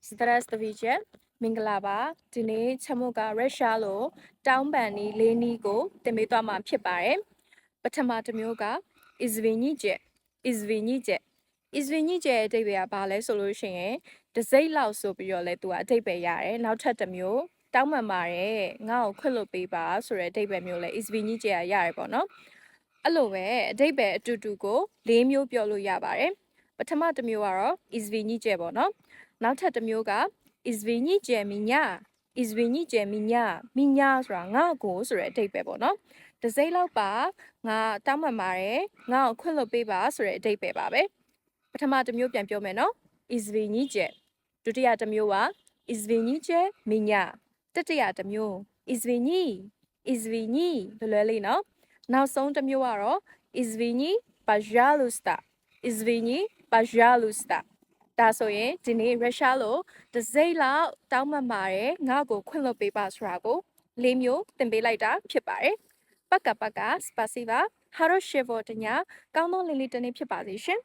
Здравствуйте မင်္ဂလာပါဒီနေ့ချက်မှုကရုရှားလိုတောင်းပန်နီးလေးနီးကိုတင်ပေးသွားမှာဖြစ်ပါတယ်ပထမတစ်မျိုးက извините извините извините အဓိပ္ပာယ်ကဘာလဲဆိုလို့ရှိရင်တစိမ့်လောက်ဆိုပြီးတော့လဲသူကအဓိပ္ပာယ်ရတယ်နောက်ထပ်တစ်မျိုးတောင်းပန်ပါတယ်ငါ့ကိုခွင့်လွှတ်ပေးပါဆိုတဲ့အဓိပ္ပာယ်မျိုးလဲ извините ကရတယ်ပေါ့နော်အဲ့လိုပဲအဓိပ္ပာယ်အတူတူကို၄မျိုးပြောလို့ရပါတယ်ပထမတစ်မျိုးကတော့ извините ပေါ့နော်နောက်ထပ်တစ်မျိုးက извините меня извините меня меня ဆိုတာငါ့ကိုဆိုတဲ့အဓိပ္ပာယ်ပေါ့နော်တစိမ့်လောက်ပါငါတောင်းပန်ပါတယ်ငါ့ကိုခွင့်လွှတ်ပေးပါဆိုတဲ့အဓိပ္ပာယ်ပါပဲပထမတစ်မျိုးပြန်ပြောမယ်နော် извините ဒုတိယတစ်မျိုးက извините меня တတိယတစ်မျိုး извини извини လွယ်လွယ်လေးနော်နောက်ဆုံးတစ်မျိုးကတော့ извини пожалуйста извини пожалуйста ဒါဆိုရင်ဒီနေ့ရုရှားလိုတစိမ့်လောက်တောင်းပန်ပါတယ်ငါ့ကိုခွင့်လွှတ်ပေးပါဆိုတာကို၄မျိုးသင်ပေးလိုက်တာဖြစ်ပါတယ်Пока-пока, спасибо. Хорошего дня. ကောင်းသောလေးလေးတစ်နေ့ဖြစ်ပါစေရှင်